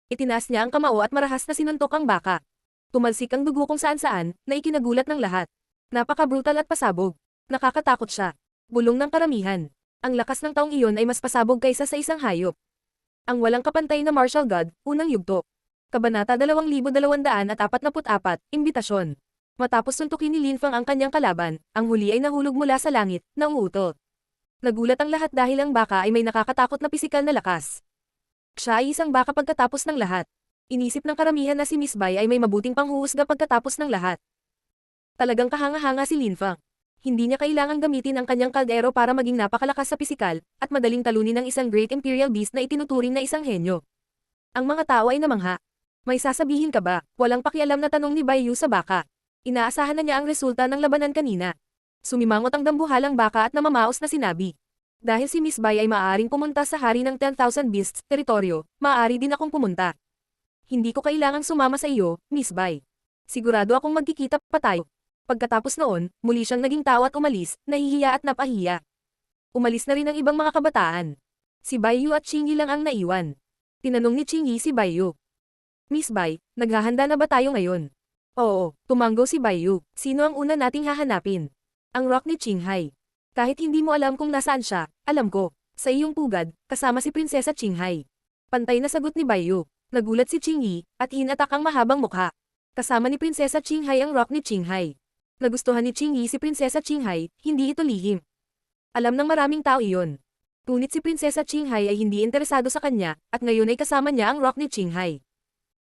Itinaas niya ang kamao at marahas na sinuntok ang baka. Tumalsik ang dugo kung saan-saan, na ikinagulat ng lahat. Napaka-brutal at pasabog. Nakakatakot siya. Bulong ng karamihan. Ang lakas ng taong iyon ay mas pasabog kaysa sa isang hayop. Ang walang kapantay na martial god, unang yugto. Kabanata 2244, Imbitasyon. Matapos suntukin ni Lin Fang ang kanyang kalaban, ang huli ay nahulog mula sa langit, na umuutot. Nagulat ang lahat dahil ang baka ay may nakakatakot na pisikal na lakas. Siya ay isang baka pagkatapos ng lahat. Inisip ng karamihan na si Miss Bai ay may mabuting panghuhusga pagkatapos ng lahat. Talagang kahanga-hanga si Lin Fang. Hindi niya kailangang gamitin ang kanyang kaldero para maging napakalakas sa pisikal, at madaling talunin ng isang Great Imperial Beast na itinuturing na isang henyo. Ang mga tao ay namangha. May sasabihin ka ba? Walang pakialam na tanong ni Bai Yu sa baka. Inaasahan na niya ang resulta ng labanan kanina. Sumimangot ang dambuhalang baka at namamaos na sinabi. Dahil si Miss Bai ay maaaring pumunta sa hari ng 10,000 Beasts teritoryo, maaari din akong pumunta. Hindi ko kailangang sumama sa iyo, Miss Bai. Sigurado akong magkikita pa tayo. Pagkatapos noon, muli siyang naging tao at umalis, nahihiya at napahiya. Umalis na rin ang ibang mga kabataan. Si Bai Yu at Qingyi lang ang naiwan. Tinanong ni Qingyi si Bai Yu. Miss Bai, naghahanda na ba tayo ngayon? Oo, tumanggo si Bai Yu. Sino ang una nating hahanapin? Ang rock ni Qinghai. Kahit hindi mo alam kung nasaan siya, alam ko. Sa iyong pugad, kasama si Prinsesa Qinghai. Pantay na sagot ni Bai Yu. Nagulat si Qingyi, at hinatak ang mahabang mukha. Kasama ni Prinsesa Qinghai ang rock ni Qinghai. Nagustuhan ni Qingyi si Prinsesa Qinghai, hindi ito lihim. Alam ng maraming tao iyon. Ngunit si Prinsesa Qinghai ay hindi interesado sa kanya, at ngayon ay kasama niya ang rock ni Qinghai.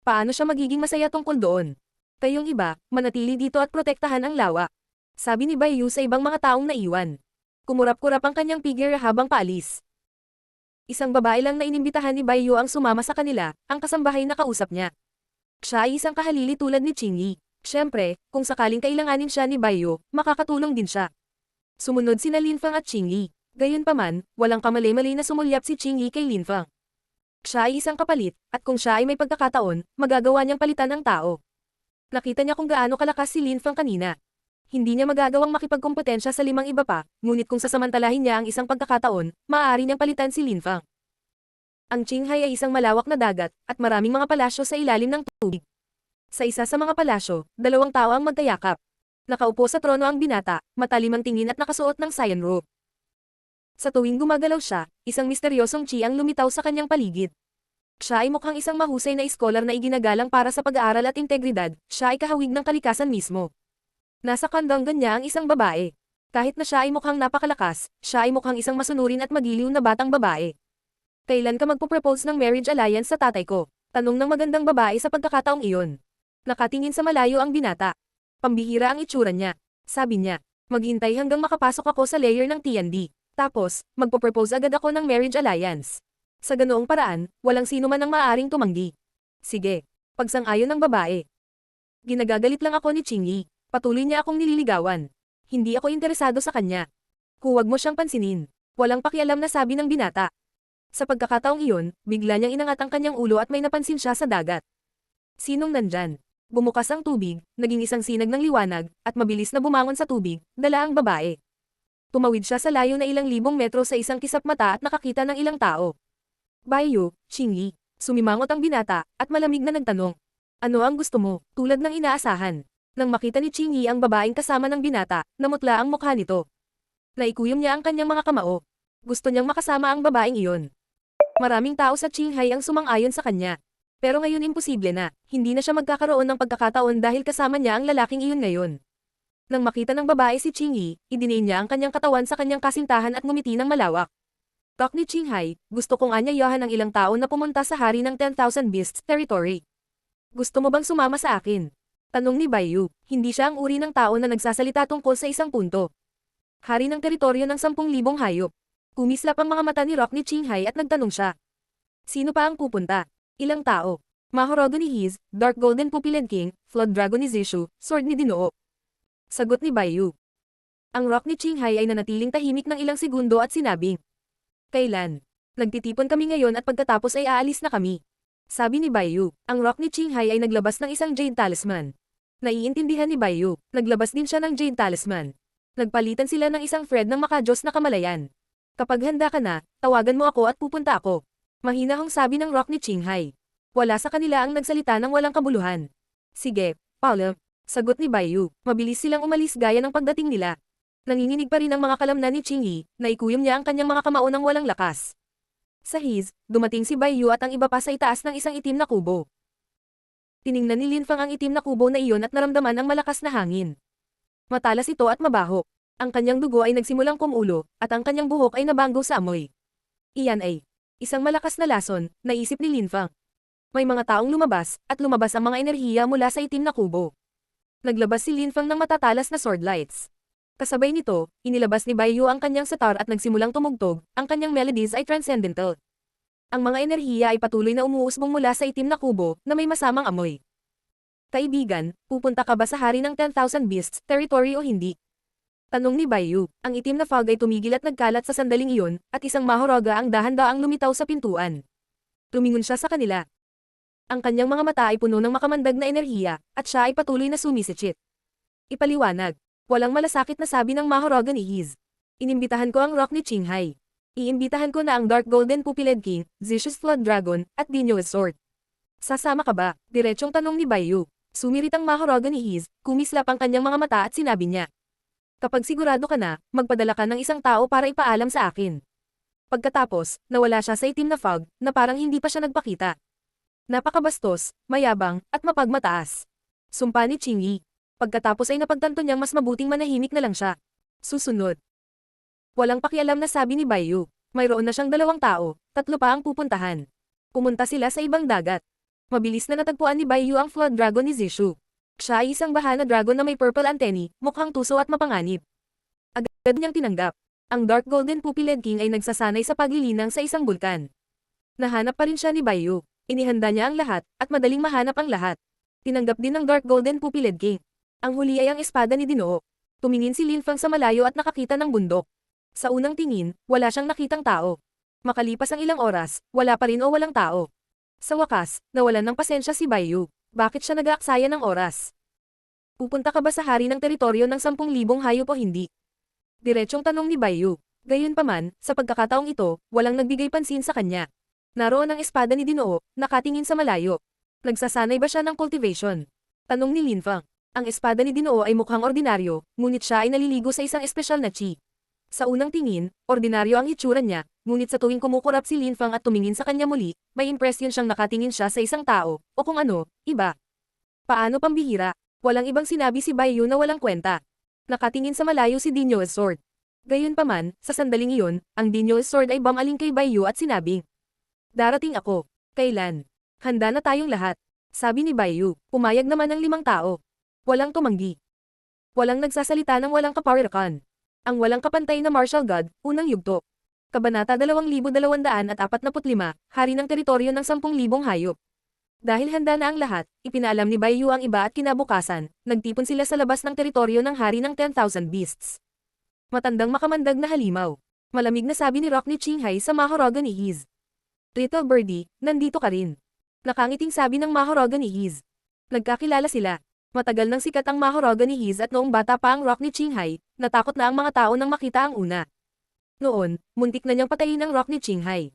Paano siya magiging masaya tungkol doon? Kayong iba, manatili dito at protektahan ang lawa. Sabi ni Bai Yu sa ibang mga taong naiwan. Kumurap-kurap ang kanyang figure habang paalis. Isang babae lang na inimbitahan ni Bai Yu ang sumama sa kanila, ang kasambahay na kausap niya. Siya ay isang kahalili tulad ni Qingyi. Siyempre, kung sakaling kailanganin siya ni Bai Yu, makakatulong din siya. Sumunod sina Lin Fang at Qingyi. Gayunpaman, walang kamali-mali na sumulyap si Qingyi kay Lin Fang. Siya ay isang kapalit, at kung siya ay may pagkakataon, magagawa niyang palitan ng tao. Nakita niya kung gaano kalakas si Lin Fang kanina. Hindi niya magagawang makipagkompetensya sa 5 iba pa, ngunit kung sasamantalahin niya ang isang pagkakataon, maaari niyang palitan si Lin Fang. Ang Qinghai ay isang malawak na dagat, at maraming mga palasyo sa ilalim ng tubig. Sa isa sa mga palasyo, 2 tao ang magkayakap. Nakaupo sa trono ang binata, matalim ang tingin at nakasuot ng cyan robe. Sa tuwing gumagalaw siya, isang misteryosong chi ang lumitaw sa kanyang paligid. Siya ay mukhang isang mahusay na iskolar na iginagalang para sa pag-aaral at integridad, siya ay kahawig ng kalikasan mismo. Nasa kandanggan niya ang isang babae. Kahit na siya ay mukhang napakalakas, siya ay mukhang isang masunurin at magiliw na batang babae. Kailan ka magpo-propose ng marriage alliance sa tatay ko? Tanong ng magandang babae sa pagkakataong iyon. Nakatingin sa malayo ang binata. Pambihira ang itsura niya. Sabi niya, maghintay hanggang makapasok ako sa layer ng TND. Tapos, magpo-propose agad ako ng marriage alliance. Sa ganoong paraan, walang sino man ang maaaring tumanggi. Sige. Pagsang-ayon ng babae. Ginagagalit lang ako ni Qingyi. Patuloy niya akong nililigawan. Hindi ako interesado sa kanya. Huwag mo siyang pansinin. Walang pakialam na sabi ng binata. Sa pagkakataong iyon, bigla niyang inangat ang kanyang ulo at may napansin siya sa dagat. Sinong nandyan? Bumukas ang tubig, naging isang sinag ng liwanag, at mabilis na bumangon sa tubig, dala ang babae. Tumawid siya sa layo na ilang libong metro sa isang kisap mata at nakakita ng ilang tao. Bai Yu, Qingyi. Sumimangot ang binata, at malamig na nagtanong. Ano ang gusto mo? Tulad ng inaasahan. Nang makita ni Qingyi ang babaeng kasama ng binata, namutla ang mukha nito. Naikuyom niya ang kanyang mga kamao. Gusto niyang makasama ang babaeng iyon. Maraming tao sa Qinghai ang sumang-ayon sa kanya. Pero ngayon imposible na, hindi na siya magkakaroon ng pagkakataon dahil kasama niya ang lalaking iyon ngayon. Nang makita ng babae si Qingyi, idinay niya ang kanyang katawan sa kanyang kasintahan at ngumiti ng malawak. Talk ni Qinghai, gusto kong anyayahan ang ilang tao na pumunta sa hari ng 10,000 Beasts territory. Gusto mo bang sumama sa akin? Tanong ni Bai Yu, hindi siya ang uri ng tao na nagsasalita tungkol sa isang punto. Hari ng teritoryo ng 10,000 hayop. Kumislap ang mga mata ni Rock ni Qinghai at nagtanong siya. Sino pa ang pupunta? Ilang tao? Mahorodo ni Hiz, Dark Golden Pupiled King, Flood Dragon ni Zishu, Sword ni Dinoo. Sagot ni Bai Yu. Ang rock ni Qinghai ay nanatiling tahimik ng ilang segundo at sinabing, kailan? Nagtitipon kami ngayon at pagkatapos ay aalis na kami. Sabi ni Baiyu. Ang rock ni Qinghai ay naglabas ng isang Jade Talisman. Naiintindihan ni Baiyu. Naglabas din siya ng Jade Talisman. Nagpalitan sila ng isang thread ng makajos na kamalayan. Kapag handa ka na, tawagan mo ako at pupunta ako. Mahinahong sabi ng rock ni Qinghai. Wala sa kanila ang nagsalita ng walang kabuluhan. Sige, Paula. Sagot ni Baiyu. Mabilis silang umalis gaya ng pagdating nila. Nanginginig pa rin ang mga kalamnan ni Qingyi, na ikuyom niya ang kanyang mga kamao ng walang lakas. Sa Hiz, dumating si Baiyu at ang iba pa sa itaas ng isang itim na kubo. Tiningnan ni Linfang ang itim na kubo na iyon at naramdaman ang malakas na hangin. Matalas ito at mabaho. Ang kanyang dugo ay nagsimulang kumulo, at ang kanyang buhok ay nabanggo sa amoy. Iyan ay isang malakas na lason, naisip ni Linfang. May mga taong lumabas, at lumabas ang mga enerhiya mula sa itim na kubo. Naglabas si Linfang ng matatalas na sword lights. Kasabay nito, inilabas ni Baiyu ang kanyang sitar at nagsimulang tumugtog, ang kanyang melodies ay transcendental. Ang mga enerhiya ay patuloy na umuusbong mula sa itim na kubo, na may masamang amoy. Kaibigan, pupunta ka ba sa hari ng 10,000 Beasts territory o hindi? Tanong ni Baiyu. Ang itim na fog ay tumigil at nagkalat sa sandaling iyon, at isang Mahoroga ang dahan-daang lumitaw sa pintuan. Tumingon siya sa kanila. Ang kanyang mga mata ay puno ng makamandag na enerhiya, at siya ay patuloy na sumisikip. Ipaliwanag. Walang malasakit na sabi ng Mahoroga ni Hiz. Inimbitahan ko ang rock ni Qinghai. Iimbitahan ko na ang Dark Golden Pupiled King, Zicious Flood Dragon, at Dinyo's Sword. Sasama ka ba? Diretsong tanong ni Baiyu. Sumirit ang Mahoroga ni Hiz, kumislap ang kanyang mga mata at sinabi niya. Kapag sigurado ka na, magpadala ka ng isang tao para ipaalam sa akin. Pagkatapos, nawala siya sa itim na fog, na parang hindi pa siya nagpakita. Napakabastos, mayabang, at mapagmataas. Sumpa ni Qingyi. Pagkatapos ay napagtanto niyang mas mabuting manahimik na lang siya. Susunod. Walang pakialam na sabi ni Baiyu. Mayroon na siyang 2 tao, 3 pa ang pupuntahan. Pumunta sila sa ibang dagat. Mabilis na natagpuan ni Baiyu ang Flood Dragon ni Zishu. Siya ay isang baha na dragon na may purple antennae, mukhang tuso at mapanganib. Agad niyang tinanggap. Ang Dark Golden Pupiled King ay nagsasanay sa paglilinang sa isang bulkan. Nahanap pa rin siya ni Baiyu. Inihanda niya ang lahat, at madaling mahanap ang lahat. Tinanggap din ng Dark Golden Pupiled King. Ang huli ay ang espada ni Dinoo. Tumingin si Linfang sa malayo at nakakita ng bundok. Sa unang tingin, wala siyang nakitang tao. Makalipas ang ilang oras, wala pa rin o walang tao. Sa wakas, nawalan ng pasensya si Baiyu. Bakit siya nag-aaksaya ng oras? Pupunta ka ba sa hari ng teritoryo ng 10,000 hayop o hindi? Diretsong tanong ni Baiyu. Gayunpaman, sa pagkakataong ito, walang nagbigay pansin sa kanya. Naroon ang espada ni Dinoo, nakatingin sa malayo. Nagsasanay ba siya ng cultivation? Tanong ni Linfang. Ang espada ni Dinoo ay mukhang ordinaryo, ngunit siya ay naliligo sa isang espesyal na chi. Sa unang tingin, ordinaryo ang hitsura niya, ngunit sa tuwing kumukurap si Linfang at tumingin sa kanya muli, may impresyon siyang nakatingin siya sa isang tao, o kung ano, iba. Paano pambihira? Walang ibang sinabi si Baiyu na walang kwenta. Nakatingin sa malayo si Dinyo's Sword. Gayunpaman, sa sandaling iyon, ang Dinyo's Sword ay bumaling kay Baiyu at sinabing, darating ako. Kailan? Handa na tayong lahat. Sabi ni Baiyu. Pumayag naman ang 5 tao. Walang tumanggi. Walang nagsasalita ng walang kaparakan. Ang walang kapantay na martial god, unang yugto. Kabanata 2245, Hari ng teritoryo ng 10,000 hayop. Dahil handa na ang lahat, ipinaalam ni Baiyu ang iba at kinabukasan, nagtipon sila sa labas ng teritoryo ng hari ng 10,000 beasts. Matandang makamandag na halimaw. Malamig na sabi ni Rock ni Qinghai sa Mahoroga ni Hiz. Little Birdie, nandito ka rin. Nakangiting sabi ng Mahoroga ni Hiz. Nagkakilala sila. Matagal nang sikat ang Mahoroga ni Hiz at noong bata pa ang Rock ni Qinghai, natakot na ang mga tao nang makita ang una. Noon, muntik na niyang patayin ang Rock ni Qinghai.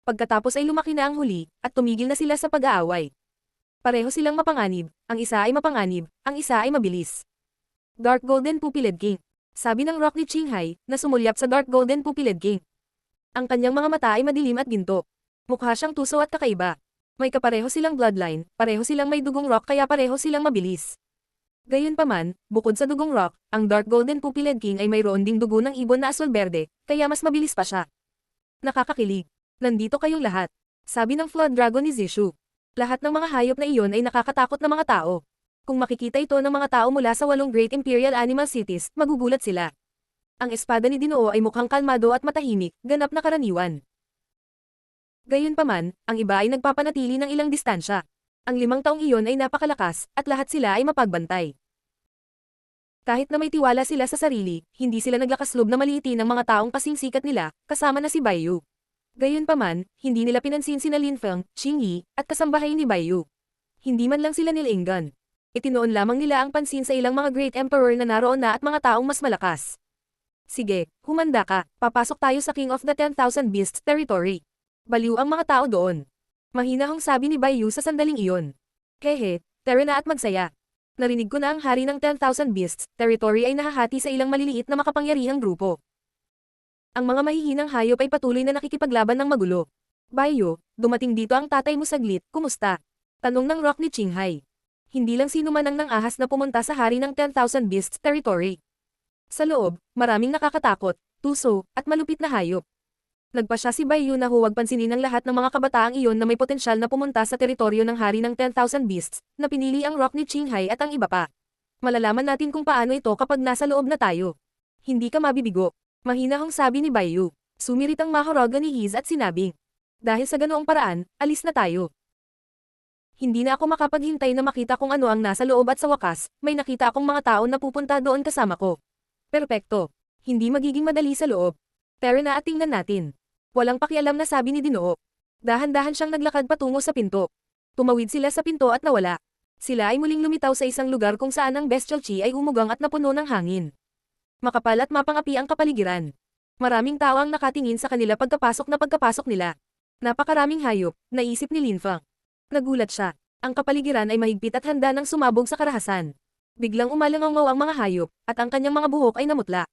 Pagkatapos ay lumaki na ang huli, at tumigil na sila sa pag-aaway. Pareho silang mapanganib, ang isa ay mapanganib, ang isa ay mabilis. Dark Golden Pupiled King. Sabi ng Rock ni Qinghai, na sumulyap sa Dark Golden Pupiled King. Ang kanyang mga mata ay madilim at ginto. Mukha siyang tuso at kakaiba. May kapareho silang bloodline, pareho silang may dugong rock kaya pareho silang mabilis. Gayunpaman, bukod sa dugong rock, ang Dark Golden Pupiled King ay mayroon ding dugo ng ibon na aswal berde, kaya mas mabilis pa siya. Nakakakilig. Nandito kayong lahat. Sabi ng Flood Dragon ni Zishu. Lahat ng mga hayop na iyon ay nakakatakot na mga tao. Kung makikita ito ng mga tao mula sa 8 Great Imperial Animal Cities, magugulat sila. Ang espada ni Dinoo ay mukhang kalmado at matahimik, ganap na karaniwan. Gayunpaman, ang iba ay nagpapanatili ng ilang distansya. Ang 5 taong iyon ay napakalakas, at lahat sila ay mapagbantay. Kahit na may tiwala sila sa sarili, hindi sila naglakasloob na maliitin ng mga taong kasing sikat nila, kasama na si Baiyu. Gayunpaman, hindi nila pinansin sina Lin Feng, Qing Yi, at kasambahay ni Bai Yu. Hindi man lang sila nilinggan. Itinoon lamang nila ang pansin sa ilang mga Great Emperor na naroon na at mga taong mas malakas. Sige, humanda ka, papasok tayo sa King of the 10,000 Beasts territory. Baliw ang mga tao doon. Mahinahong sabi ni Bai Yu sa sandaling iyon. Hehe, tara na at magsaya. Narinig ko na ang hari ng 10,000 Beasts territory ay nahahati sa ilang maliliit na makapangyarihang grupo. Ang mga mahihinang hayop ay patuloy na nakikipaglaban ng magulo. Bai Yu, dumating dito ang tatay mo saglit, kumusta? Tanong ng Rock ni Qinghai. Hindi lang sino man ang nang-ahas na pumunta sa hari ng 10,000 Beasts territory. Sa loob, maraming nakakatakot, tuso, at malupit na hayop. Nagpasya si Bai Yu na huwag pansinin ang lahat ng mga kabataang iyon na may potensyal na pumunta sa teritoryo ng hari ng 10,000 Beasts, na pinili ang Rock ni Qinghai at ang iba pa. Malalaman natin kung paano ito kapag nasa loob na tayo. Hindi ka mabibigo. Mahinahong sabi ni Bai Yu. Sumirit ang Maharaga ni Hiz at sinabing. Dahil sa ganoong paraan, alis na tayo. Hindi na ako makapaghintay na makita kung ano ang nasa loob at sa wakas, may nakita akong mga tao na pupunta doon kasama ko. Perpekto. Hindi magiging madali sa loob. Tara na at tingnan natin. Walang pakialam na sabi ni Dinoo. Dahan-dahan siyang naglakad patungo sa pinto. Tumawid sila sa pinto at nawala. Sila ay muling lumitaw sa isang lugar kung saan ang bestial chi ay umugang at napuno ng hangin. Makapal at mapangapi ang kapaligiran. Maraming tao ang nakatingin sa kanila pagkapasok nila. Napakaraming hayop, naisip ni Lin Feng. Nagulat siya. Ang kapaligiran ay mahigpit at handa ng sumabog sa karahasan. Biglang umalangaw ang mga hayop, at ang kanyang mga buhok ay namutla.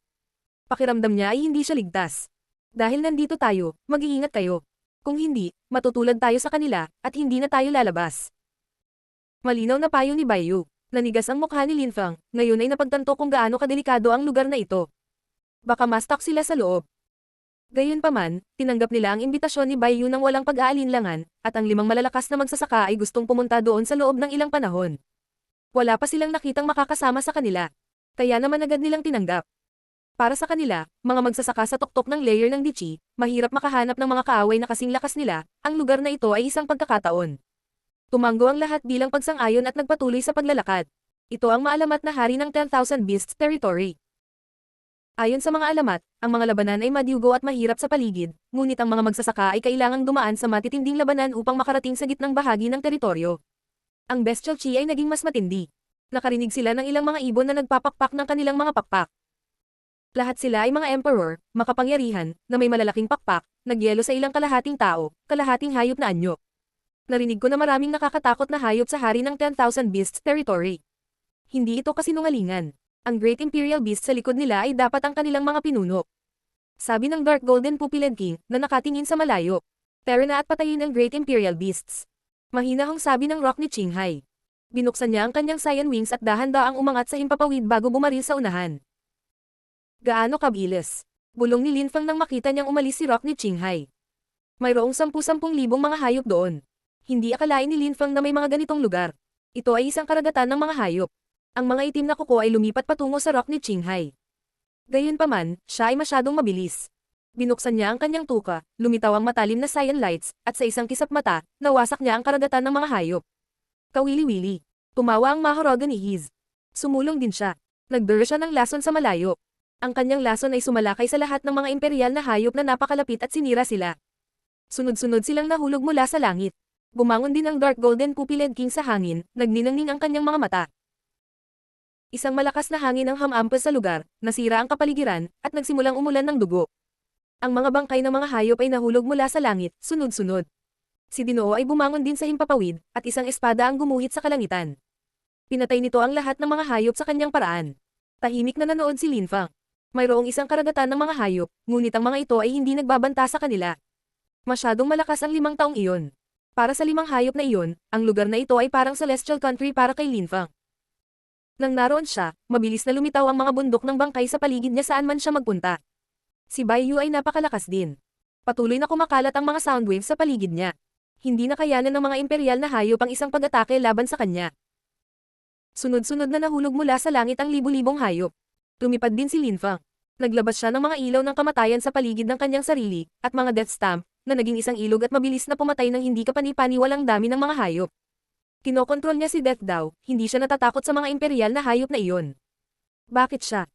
Pakiramdam niya ay hindi siya ligtas. Dahil nandito tayo, mag-iingat kayo. Kung hindi, matutulad tayo sa kanila, at hindi na tayo lalabas. Malinaw na payo ni Bai Yu. Nanigas ang mukha ni Lin Feng, ngayon ay napagtanto kung gaano kadelikado ang lugar na ito. Baka mastak sila sa loob. Gayunpaman, tinanggap nila ang imbitasyon ni Bai Yu nang walang pag-aalinlangan, at ang 5 malalakas na magsasaka ay gustong pumunta doon sa loob ng ilang panahon. Wala pa silang nakitang makakasama sa kanila. Kaya naman agad nilang tinanggap. Para sa kanila, mga magsasaka sa tuktok ng layer ng Dichi, mahirap makahanap ng mga kaaway na kasing lakas nila, ang lugar na ito ay isang pagkakataon. Tumango ang lahat bilang pagsang-ayon at nagpatuloy sa paglalakad. Ito ang maalamat na hari ng 10,000 Beasts territory. Ayon sa mga alamat, ang mga labanan ay madyugo at mahirap sa paligid, ngunit ang mga magsasaka ay kailangang dumaan sa matitinding labanan upang makarating sa gitnang bahagi ng teritoryo. Ang bestial chi ay naging mas matindi. Nakarinig sila ng ilang mga ibon na nagpapakpak ng kanilang mga pakpak. Lahat sila ay mga emperor, makapangyarihan, na may malalaking pakpak, nagyelo sa ilang kalahating tao, kalahating hayop na anyo. Narinig ko na maraming nakakatakot na hayop sa hari ng 10,000 Beasts territory. Hindi ito kasinungalingan. Ang Great Imperial Beast sa likod nila ay dapat ang kanilang mga pinuno. Sabi ng Dark Golden Pupiled King na nakatingin sa malayo. Tara na at patayin ang Great Imperial Beasts. Mahinahong sabi ng Rock ni Qinghai. Binuksan niya ang kanyang Saiyan Wings at dahan-daang umangat sa himpapawid bago bumaril sa unahan. Gaano kabilis? Bulong ni Lin Feng nang makita niyang umalis si Rock ni Qinghai. Mayroong 10,000 mga hayop doon. Hindi akalain ni Lin Feng na may mga ganitong lugar. Ito ay isang karagatan ng mga hayop. Ang mga itim na kuko ay lumipat patungo sa Rock ni Qinghai. Gayunpaman, siya ay masyadong mabilis. Binuksan niya ang kanyang tuka, lumitaw ang matalim na cyan lights, at sa isang kisap mata, nawasak niya ang karagatan ng mga hayop. Kawili-wili. Tumawa ang Maharaga ni Hiz. Sumulong din siya. Nagduro siya ng lason sa malayo. Ang kanyang lason ay sumalakay sa lahat ng mga imperial na hayop na napakalapit at sinira sila. Sunod-sunod silang nahulog mula sa langit. Bumangon din ang Dark Golden Pupiled King sa hangin, nagninangning ang kanyang mga mata. Isang malakas na hangin ang hamampas sa lugar, nasira ang kapaligiran, at nagsimulang umulan ng dugo. Ang mga bangkay ng mga hayop ay nahulog mula sa langit, sunod-sunod. Si Dinoo ay bumangon din sa himpapawid, at isang espada ang gumuhit sa kalangitan. Pinatay nito ang lahat ng mga hayop sa kanyang paraan. Tahimik na nanood si Lin Feng. Mayroong isang karagatan ng mga hayop, ngunit ang mga ito ay hindi nagbabanta sa kanila. Masyadong malakas ang 5 taong iyon. Para sa 5 hayop na iyon, ang lugar na ito ay parang celestial country para kay Lin Feng. Nang naroon siya, mabilis na lumitaw ang mga bundok ng bangkay sa paligid niya saan man siya magpunta. Si Bai Yu ay napakalakas din. Patuloy na kumakalat ang mga sound waves sa paligid niya. Hindi na kayanan ng mga imperial na hayop ang isang pag-atake laban sa kanya. Sunod-sunod na nahulog mula sa langit ang libu-libong hayop. Lumipad din si Lin Feng. Naglabas siya ng mga ilaw ng kamatayan sa paligid ng kanyang sarili, at mga death stamp, na naging isang ilog at mabilis na pumatay ng hindi kapani-paniwalang dami ng mga hayop. Kinokontrol niya si Death daw, hindi siya natatakot sa mga imperial na hayop na iyon. Bakit siya?